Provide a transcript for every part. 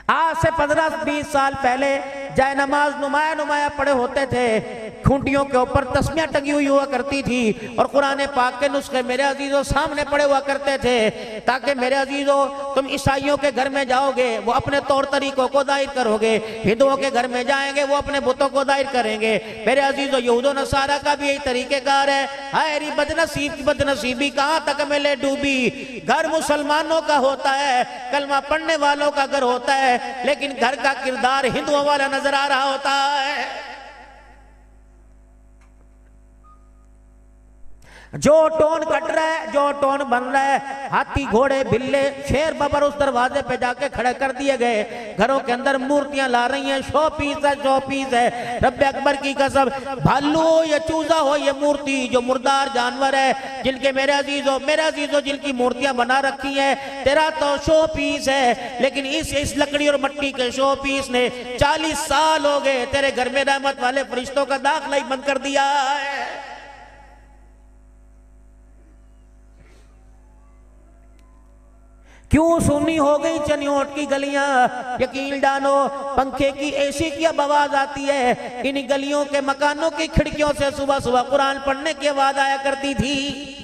आज से 15-20 साल पहले जय नमाज नुमाया नुमाया पड़े होते थे, खूंटियों के ऊपर तस्मियां टंगी हुई हुआ करती थी और कुरान पाक के नुस्खे मेरे अजीजों सामने पड़े हुआ करते थे, ताकि मेरे अजीजों तुम ईसाइयों के घर में जाओगे वो अपने तौर तरीकों को दायर करोगे, हिंदुओं के घर में जाएंगे वो अपने बुतों को दायर करेंगे। मेरे अजीजों यहूदो नसारा का भी यही तरीकेकार है। हाय बदनसीब की बदनसीबी कहाँ तक मिले डूबी। घर मुसलमानों का होता है, कलमा पढ़ने वालों का घर होता है, लेकिन घर का किरदार हिंदुओं वाला नजर आ रहा होता है। जो टोन कट रहा है, जो टोन बन रहा है, हाथी घोड़े बिल्ले शेर बबर उस दरवाजे पे जाके खड़े कर दिए गए। घरों के अंदर मूर्तियां ला रही हैं, शो पीस है, शो पीस है। रब्बे अकबर की कसम, भालू हो या चूजा हो, ये मूर्ति जो मुर्दार जानवर है, जिनके मेरे अजीजों जिनकी मूर्तियां बना रखी हैं, तेरा तो शो पीस है, लेकिन इस लकड़ी और मट्टी के शो पीस ने 40 साल हो गए तेरे घर में रहमत वाले फरिश्तों का दाखिला ही बंद कर दिया है। क्यों सुन्नी हो गई चनियोट की गलियां। यकीन जानो पंखे की एसी की अब आवाज आती है, इन गलियों के मकानों की खिड़कियों से सुबह सुबह कुरान पढ़ने की आवाज आया करती थी।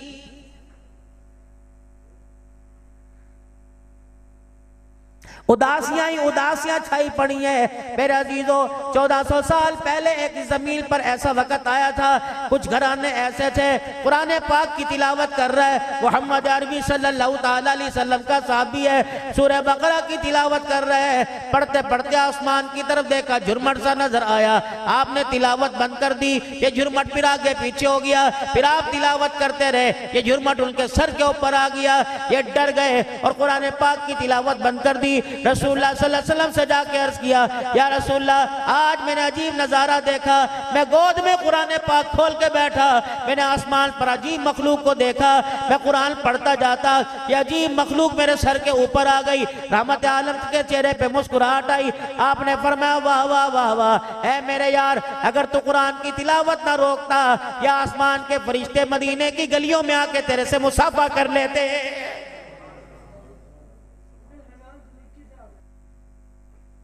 उदासियां ही उदासियां छाई पड़ी है। मेरे अजीजों 1400 साल पहले एक जमीन पर ऐसा वक्त आया था, कुछ घराने ऐसे थे, कुरान पाक की तिलावत कर रहा है मोहम्मद अरबी सल्लल्लाहु अलैहि वसल्लम का साहबी है, सूरह बकरा की तिलावत कर रहे हैं। पढ़ते पढ़ते आसमान की तरफ देखा, झुरमट सा नजर आया। आपने तिलावत बंद कर दी, ये झुरमट फिर आगे पीछे हो गया। फिर आप तिलावत करते रहे, ये झुरमट उनके सर के ऊपर आ गया। ये डर गए और कुरान पाक की तिलावत बंद कर दी। रसूलुल्लाह सल्लल्लाहु अलैहि वसल्लम से जाके अर्ज किया, या रसूलुल्लाह आज मैंने अजीब नजारा देखा। मैं गोद में कुरान पाक खोल के बैठा, मैंने आसमान पर अजीब मखलूक को देखा। मैं कुरान पढ़ता जाता, ये अजीब मखलूक मेरे सर के ऊपर आ गई। रहमत आलम के चेहरे पे मुस्कुराहट आई। आपने फरमाया, वाह वाह वाह वाह, ऐ मेरे यार, अगर तू कुरान की तिलावत ना रोकता, या आसमान के फरिश्ते मदीने की गलियों में आके तेरे से मुसाफा कर लेते।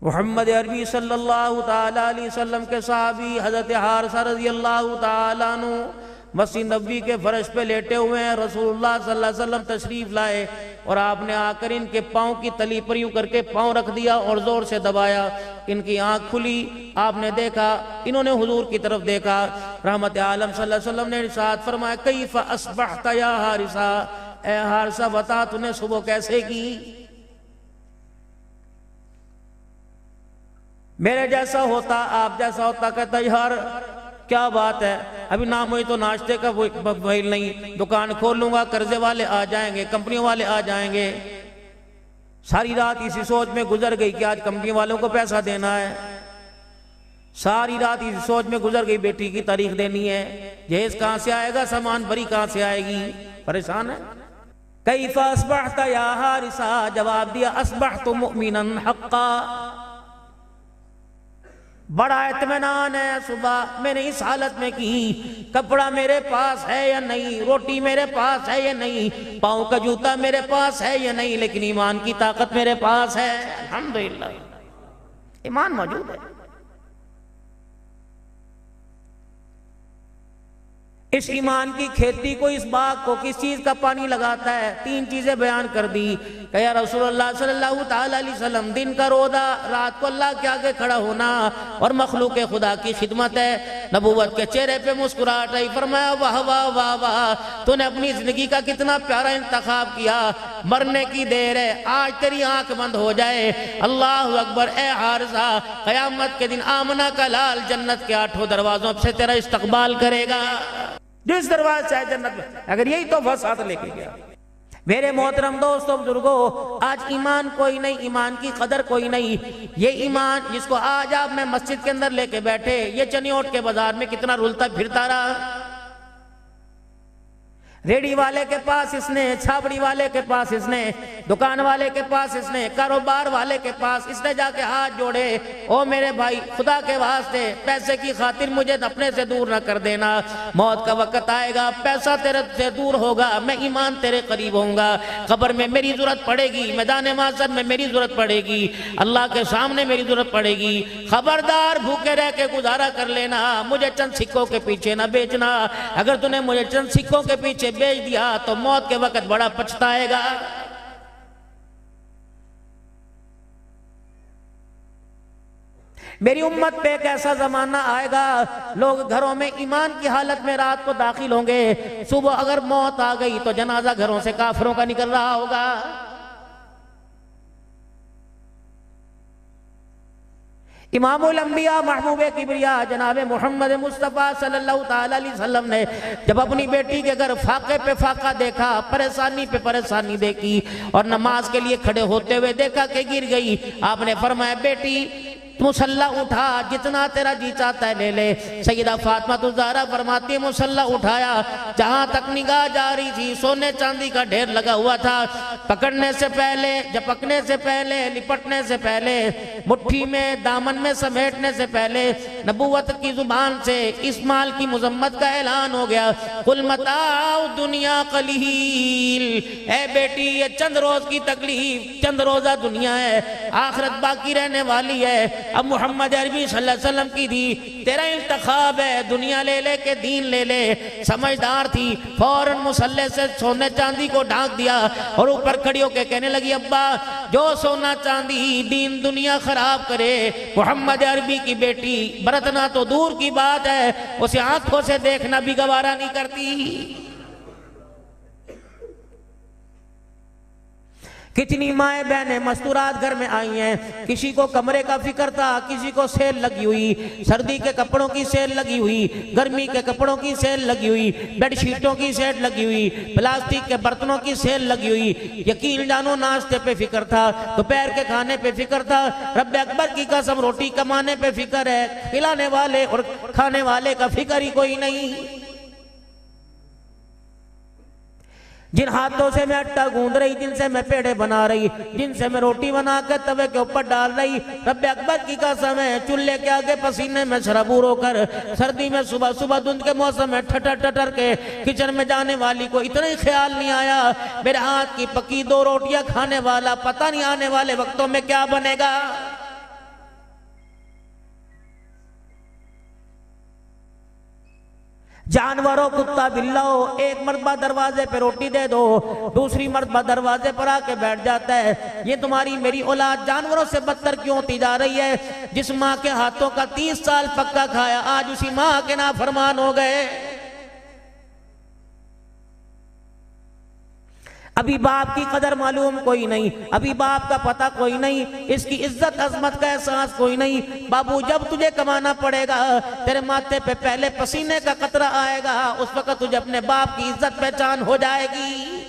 मोहम्मद अरबी सल्लल्लाहु ताला अलैहि वसल्लम के साहबी हजरत हारिसा रज़ियल्लाहु ताला अन्हु मस्जिद नबवी के फर्श पे लेटे हुए हैं। रसूलुल्लाह सल्लल्लाहु अलैहि वसल्लम तशरीफ लाए और आपने आकर इनके पाँव की तली पर यूं करके पाँव रख दिया और जोर से दबाया। इनकी आंख खुली, आपने देखा, इन्होंने हुजूर की तरफ देखा। रहमत आलम सल्लल्लाहु अलैहि वसल्लम ने इरशाद फरमाया, कैफ अस्बहता या हारिसा, ए हारिसा बता तूने सुबह कैसे की। मेरे जैसा होता, आप जैसा होता, कहता यार क्या बात है, अभी ना मुझे तो नाश्ते का वहील नहीं, दुकान खोल लूंगा, कर्जे वाले आ जाएंगे, कंपनियों वाले आ जाएंगे। सारी रात इसी सोच में गुजर गई कि आज कंपनी वालों को पैसा देना है। सारी रात इसी सोच में गुजर गई, बेटी की तारीख देनी है, जहेज कहां से आएगा, सामान भरी कहां से आएगी, परेशान है। कैफा अस्बहता या हारिसा, जवाब दिया अस्बहतु मुमिनन हक्का, बड़ा इत्मीनान है, सुबह मैंने इस हालत में की, कपड़ा मेरे पास है या नहीं, रोटी मेरे पास है या नहीं, पाँव का जूता मेरे पास है या नहीं, लेकिन ईमान की ताकत मेरे पास है। अल्हम्दुलिल्लाह ईमान मौजूद है। इस ईमान की खेती को, इस बाग को किस चीज का पानी लगाता है? 3 चीजें बयान कर दी। कहा रसूलुल्लाह सल्लल्लाहु ताला अलैहि वसल्लम, दिन का रोजा, रात को अल्लाह के आगे खड़ा होना और मखलूक खुदा की खिदमत है। नबूवत के चेहरे पे मुस्कुराहट आई। फरमाया, वाह वाह वाह वाह, तूने अपनी जिंदगी का कितना प्यारा इंतखाब किया। मरने की देर है, आज तेरी आंख बंद हो जाए। अल्लाह अकबर। ए हारिसा, कयामत के दिन आमना का लाल जन्नत के 8 दरवाजों से तेरा इस्तकबाल करेगा, जिस दरवाजे से जन्नत में। अगर यही तो साथ लेके गया। मेरे मोहतरम दोस्तों बुजुर्गों, आज ईमान कोई नहीं, ईमान की कदर कोई नहीं। ये ईमान जिसको आज आप मैं मस्जिद के अंदर लेके बैठे, ये चनियोट के बाजार में कितना रुलता फिरता रहा। रेडी वाले के पास इसने, छाबड़ी वाले के पास इसने, दुकान वाले के पास इसने, कारोबार वाले के पास इसने जाके हाथ जोड़े, ओ मेरे भाई खुदा के वास्ते पैसे की खातिर मुझे अपने से दूर न कर देना, मौत का वक्त आएगा, पैसा तेरे से दूर होगा, मैं ईमान तेरे करीब होऊंगा, कब्र में मेरी जरूरत पड़ेगी, मैदान माशर में मेरी जरूरत पड़ेगी, अल्लाह के सामने मेरी जरूरत पड़ेगी, खबरदार भूखे रह के गुजारा कर लेना, मुझे चंद सिक्कों के पीछे न बेचना, अगर तूने मुझे चंद सिक्कों के पीछे बेच दिया तो मौत के वक्त बड़ा पछताएगा। मेरी उम्मत पे एक ऐसा जमाना आएगा, लोग घरों में ईमान की हालत में रात को दाखिल होंगे, सुबह अगर मौत आ गई तो जनाजा घरों से काफिरों का निकल रहा होगा। इमामुल अंबिया महबूबे किबरिया जनाब मोहम्मद मुस्तफ़ा सल्लल्लाहु ताला अलैहि वसल्लम ने जब अपनी बेटी के घर फाके पे फाका देखा, परेशानी पे परेशानी देखी और नमाज के लिए खड़े होते हुए देखा कि गिर गई, आपने फरमाया बेटी मुसल्ला उठा, जितना तेरा जी चाहता है ले ले। सैयदा फातिमा तो ज़हरा फरमाती है मुसल्ला उठाया, जहां तक निगाह जा रही थी सोने चांदी का ढेर लगा हुआ था, पकड़ने से पहले, झपकने से पहले, लिपटने से पहले, मुट्ठी में दामन में समेटने से पहले नबूवत की जुबान से इस माल की मुजम्मत का ऐलान हो गया, कुल मताउ दुनिया कलील, ए बेटी ये चंद रोज की तकलीफ, चंद रोजा दुनिया है, आखिरत बाकी रहने वाली है। अब मोहम्मद अरबी सल्लल्लाहु अलैहि वसल्लम की थी, तेरा इंतखाब है, दुनिया ले ले के दीन ले ले। समझदार थी, फौरन मुसल्ले से सोने चांदी को ढांक दिया और ऊपर खड़ी होकर कहने लगी अब्बा जो सोना चांदी दीन दुनिया खराब करे, मोहम्मद अरबी की बेटी बरतना तो दूर की बात है, उसे आंखों से देखना भी गवारा नहीं करती। कितनी माए बहनें मस्तूरात घर में आई हैं, किसी को कमरे का फिक्र था, किसी को सेल लगी हुई, सर्दी के कपड़ों की सेल लगी हुई, गर्मी के कपड़ों की सेल लगी हुई, बेडशीटों की सेल लगी हुई, प्लास्टिक के बर्तनों की सेल लगी हुई। यकीन जानो नाश्ते पे फिक्र था, दोपहर के खाने पे फिक्र था, रब अकबर की कसम रोटी कमाने पे फिक्र है, खिलाने वाले और खाने वाले का फिक्र ही कोई नहीं। जिन हाथों से मैं आटा गूंद रही, जिनसे मैं पेड़े बना रही, जिनसे मैं रोटी बना कर तवे के ऊपर डाल रही, रब अकबर की कसम है चूल्हे के आगे पसीने में शराबूर होकर सर्दी में सुबह सुबह धुंध के मौसम में ठटर ठटर के किचन में जाने वाली को इतना ही ख्याल नहीं आया मेरे हाथ की पकी 2 रोटियां खाने वाला पता नहीं आने वाले वक्तों में क्या बनेगा। जानवरों कुत्ता बिल्ला हो, एक मर्तबा दरवाजे पे रोटी दे दो, दूसरी मर्तबा दरवाजे पर आके बैठ जाता है। ये तुम्हारी मेरी औलाद जानवरों से बदतर क्यों होती जा रही है? जिस माँ के हाथों का 30 साल पक्का खाया आज उसी माँ के नाफरमान हो गए। अभी बाप की कदर मालूम कोई नहीं, अभी बाप का पता कोई नहीं, इसकी इज्जत अजमत का एहसास कोई नहीं। बाबू जब तुझे कमाना पड़ेगा, तेरे माथे पे पहले पसीने का कतरा आएगा, उस वक्त तुझे अपने बाप की इज्जत पहचान हो जाएगी।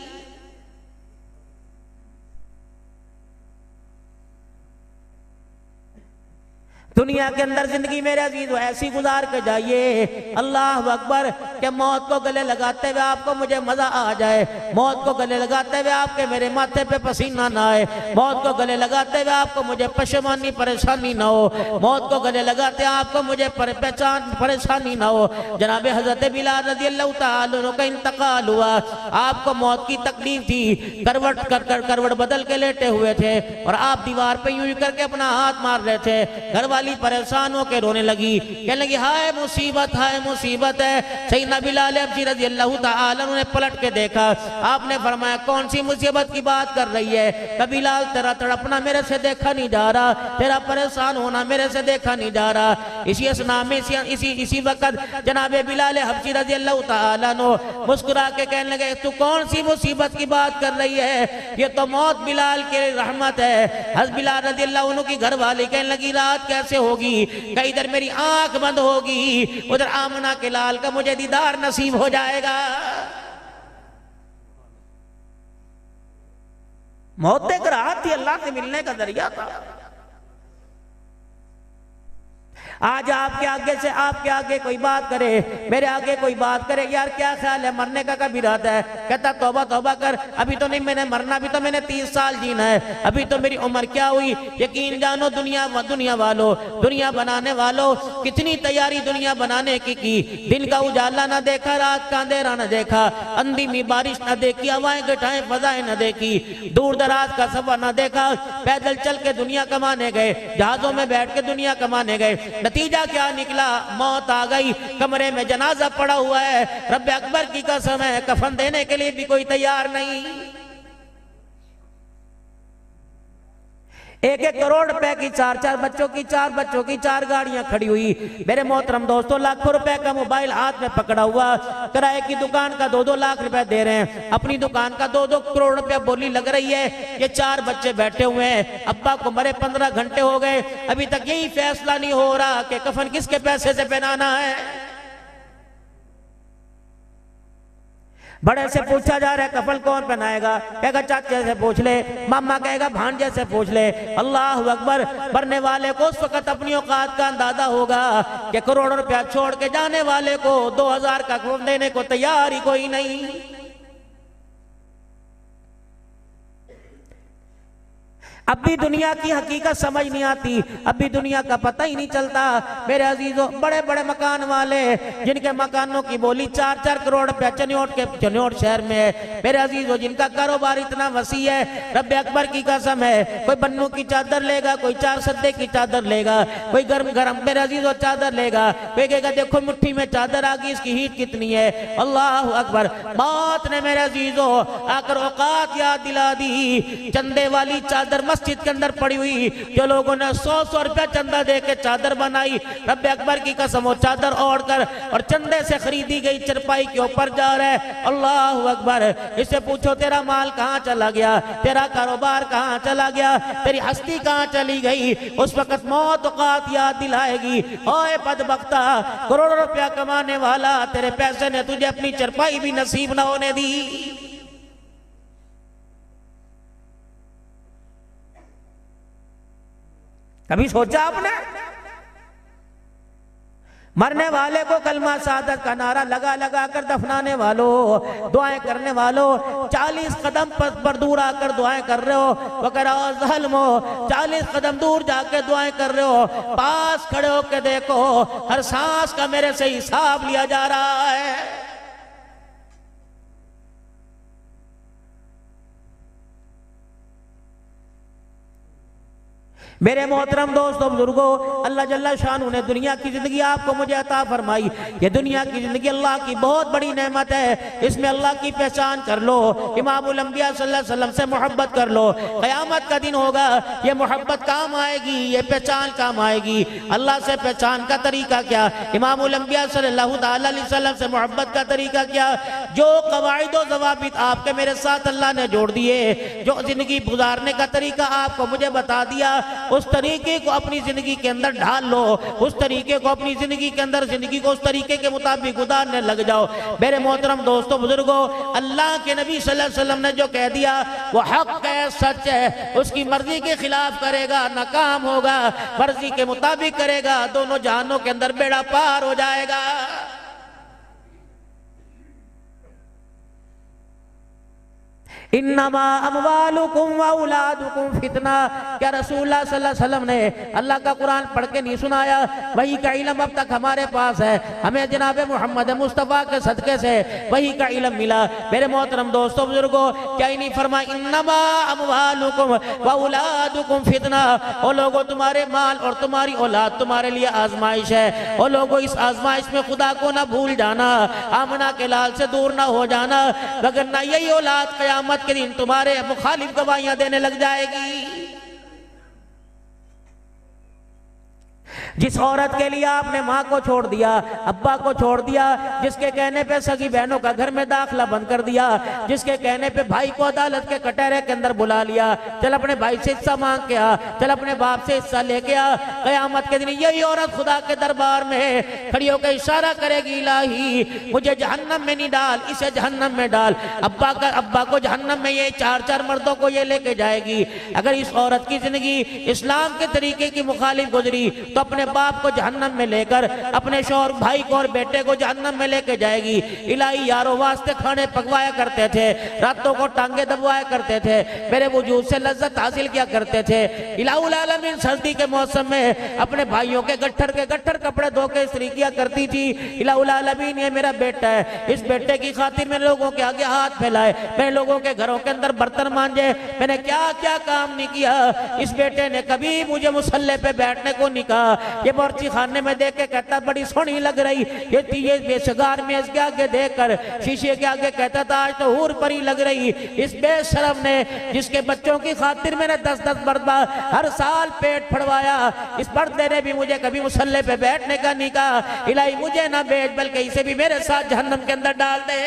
दुनिया के अंदर जिंदगी मेरे अजीज ऐसी गुजार के जाइए, अल्लाह अकबर, के मौत को गले लगाते हुए आपको मुझे मजा आ जाए, मौत को गले लगाते हुए आपके मेरे माथे पे पसीना ना आए, मौत को गले लगाते हुए आपको मुझे पशेमानी परेशानी ना हो, मौत को गले लगाते आपको मुझे परेशानी ना हो। जनाब हजरत बिलाल रज़ी अल्लाह तआला अन्हु का इंतकाल हुआ, आपको मौत की तकलीफ थी, करवट बदल के लेटे हुए थे और आप दीवार पे यूं करके अपना हाथ मार रहे थे। घर वाली परेशान होकर रोने लगी, कहने लगी हाय मुसीबत है। सैयदना बिलाल हबशी रज़ी अल्लाह तआला अन्हु ने पलट के देखा, आपने फरमाया कौन सी मुसीबत की बात कर रही है? बिलाल तेरा तड़पना मेरे से देखा नहीं जा रहा, तेरा परेशान होना मेरे से देखा नहीं जा रहा। इसी असना में इसी वक्त जनाबे बिलाल हबशी रज़ी अल्लाह तआला अन्हु मुस्कुरा के कहने लगे तू कौन सी मुसीबत की बात कर रही है? ये तो मौत बिलाल की रहमत है। हज़रत बिलाल रज़ी अल्लाह अन्हु की घर वाली कहने लगी रात कैसे होगी? कहीं इधर मेरी आंख बंद होगी, उधर आमना के लाल का मुझे दीदार नसीब हो जाएगा। मौत एक राहत थी, अल्लाह से मिलने का जरिया था। आज आपके आगे से आपके आगे कोई बात करे, मेरे आगे कोई बात करे, यार क्या ख्याल है, मरने का कब इरादा है? कहता तौबा तौबा कर, अभी तो नहीं मैंने मरना, अभी तो मैंने 30 साल जीना है, अभी तो मेरी उम्र क्या हुई। यकीन जानो दुनिया वालों, दुनिया बनाने वालों, कितनी तैयारी दुनिया बनाने की दिन का उजाला ना देखा, रात का अंधेरा न देखा, अंधी में बारिश न देखी, हवाएं घटाएं फजाएं न देखी, दूर दराज का सफर न देखा, पैदल चल के दुनिया कमाने गए, जहाजों में बैठ के दुनिया कमाने गए, नतीजा क्या निकला? मौत आ गई, कमरे में जनाजा पड़ा हुआ है, रब्बे अकबर की कसम है कफन देने के लिए भी कोई तैयार नहीं। 1-1 करोड़ रुपए की 4 बच्चों की 4 गाड़ियां खड़ी हुई। मेरे मोहतरम दोस्तों, लाखों रुपए का मोबाइल हाथ में पकड़ा हुआ, किराए की दुकान का 2-2 लाख रुपए दे रहे हैं, अपनी दुकान का 2-2 करोड़ रुपया बोली लग रही है। ये 4 बच्चे बैठे हुए हैं, अब्बा को मरे 15 घंटे हो गए, अभी तक यही फैसला नहीं हो रहा कि कफन किसके पैसे से पहनाना है। बड़े से पूछा जा रहा है कफन कौन पहनाएगा, कहेगा चाचे से पूछ ले, मामा कहेगा भांजे से पूछ ले। अल्लाह अकबर। मरने वाले को उस वक्त अपनी औकात का अंदाजा होगा कि करोड़ों रुपया छोड़ के जाने वाले को 2000 का कफन देने को तैयार ही कोई नहीं। अब भी दुनिया की हकीकत समझ नहीं आती, अब भी दुनिया का पता ही नहीं चलता। मेरे अजीजों, बड़े बड़े मकान वाले जिनके मकानों की बोली 4-4 करोड़ रुपया चनियोट शहर में है, मेरे अजीजों जिनका कारोबार इतना वसी है, रब्बे अकबर की कसम है, कोई बन्नू की चादर लेगा, कोई 4 सद्दे की चादर लेगा, कोई गर्म गरम मेरे अजीजों चादर लेगा, कोई कहेगा देखो मुट्ठी में चादर आ गई, इसकी हीट कितनी है। अल्लाह अकबर। मौत ने मेरे अजीजों आकर औकात याद दिला दी। चंदे वाली चादर मस्जिद के अंदर पड़ी हुई, जो लोगों ने 100-100 रुपया चंदा दे के चादर बनाई, रब्बे अकबर की कसम वो चादर ओढ़ कर और चंदे से खरीदी गई चरपाई के ऊपर जा रहा है। अल्लाह अकबर। इससे पूछो तेरा माल कहाँ चला गया, तेरा कारोबार कहाँ चला गया, तेरी हस्ती कहाँ चली गई। उस वक्त मौत औकात याद दिलाएगी। ओए बदबख्ता, करोड़ों रुपया कमाने वाला, तेरे पैसे ने तुझे अपनी चरपाई भी नसीब न होने दी। कभी सोचा आपने? मरने वाले को कलमा शहादत का नारा लगा लगा कर दफनाने वालों, दुआएं करने वालों, 40 कदम पर दूर आकर दुआएं कर रहे हो, वकराज़हलमो 40 कदम दूर जाके दुआएं कर रहे हो, पास खड़े होके देखो हर सांस का मेरे से हिसाब लिया जा रहा है। मेरे मोहतरम दोस्तों बुजुर्गो, अल्लाह जल्ला शान ने दुनिया की जिंदगी आपको मुझे अता फरमाई। ये दुनिया की जिंदगी अल्लाह की बहुत बड़ी नेमत है, इसमें अल्लाह की पहचान कर लो, इमामुल अंबिया सल्लल्लाहु अलैहि वसल्लम से मोहब्बत कर लो। क़यामत का दिन होगा, ये मोहब्बत काम आएगी, ये पहचान काम आएगी। अल्लाह से पहचान का तरीका क्या, इमामुल अंबिया सल्लल्लाहु अलैहि वसल्लम से मोहब्बत का तरीका क्या, जो कवाइद व ज़वाबित आपके मेरे साथ अल्लाह ने जोड़ दिए, जो जिंदगी गुजारने का तरीका आपको मुझे बता दिया, उस तरीके को अपनी जिंदगी के अंदर ढाल लो, उस तरीके को अपनी जिंदगी के अंदर जिंदगी को उस तरीके के मुताबिक गुजारने लग जाओ। मेरे मोहतरम दोस्तों बुजुर्गो, अल्लाह के नबी सल्लल्लाहु अलैहि वसल्लम ने जो कह दिया वो हक है, सच है। उसकी मर्जी के खिलाफ करेगा नाकाम होगा, मर्जी के मुताबिक करेगा दोनों जहानों के अंदर बेड़ा पार हो जाएगा। इन्नमा अमवालुकुम व औलादुकुम फितना। क्या रसूलुल्लाह सल्लल्लाहु अलैहि वसल्लम ने अल्लाह का कुरान पढ़ के नहीं सुनाया? वही का इल्म अब तक हमारे पास है, हमें जनाब मोहम्मद मुस्तफ़ा के सदके से वही का इल्म मिला। मेरे मोहतरम दोस्तों बुजुर्गो, क्या ही नहीं फरमा इन्नमा अमवालुकुम व औलादुकुम फितना। ओ लोगों, तुम्हारे माल और तुम्हारी औलाद तुम्हारे लिए आजमाइश है। ओ लोगों, इस आजमाइश में खुदा को ना भूल जाना, आमना के लाल से दूर ना हो जाना, वगरना यही औलाद क़यामत के दिन तुम्हारे मुखालिफ गवाहियां देने लग जाएगी। जिस औरत के लिए आपने माँ को छोड़ दिया, अब्बा को छोड़ दिया, जिसके कहने पे सगी बहनों का घर में दाखिला बंद कर दिया, जिसके कहने पे भाई को अदालत के कटहरे के अंदर बुला लिया, चल अपने भाई से हिस्सा मांग के आ, चल अपने बाप से हिस्सा लेके आ, क़यामत के दिन यही औरत खुदा के दरबार में खड़ी होकर इशारा करेगी, इलाही मुझे जहन्नम में नहीं डाल, इसे जहन्नम में डाल। अब्बा को जहन्नम में ये 4-4 मर्दों को ये लेके जाएगी। अगर इस औरत की जिंदगी इस्लाम के तरीके की मुखालिफ गुजरी तो अपने अपने बाप को जहन्नम में लेकर अपने शौहर भाई को और बेटे को जहन्नम में लेके जाएगी। इलाही यारों वास्ते खाने पकवाया करते थे, रातों को टांगे दबवाया करते थे, मेरे वजूद से लज्जत हासिल किया करते थे। इलाहुल आलमीन सर्दी के मौसम में अपने भाइयों के गट्ठर कपड़े धो के इस्त्री किया करती थी। इलाहुल आलमीन ये मेरा बेटा है, इस बेटे की खातिर मैंने लोगों के आगे हाथ फैलाए, मैंने लोगों के घरों के अंदर बर्तन मांजे, मैंने क्या क्या काम नहीं किया। इस बेटे ने कभी मुझे मुसल्ले पे बैठने को नहीं कहा। ये बोर्ची खाने में देख के कहता बड़ी सोहनी लग रही, ये बेशगार में इसके आगे देखकर शीशे के आगे कहता था आज तो हूर परी लग रही। इस बेशरम ने जिसके बच्चों की खातिर मैंने 10-10 मरतबा हर साल पेट फड़वाया, इस पर्दे ने भी मुझे कभी मुसल्ले पे बैठने का नहीं कहा। इलाही मुझे ना भेज बल्कि इसे भी मेरे साथ जहन्नम के अंदर डाल दे।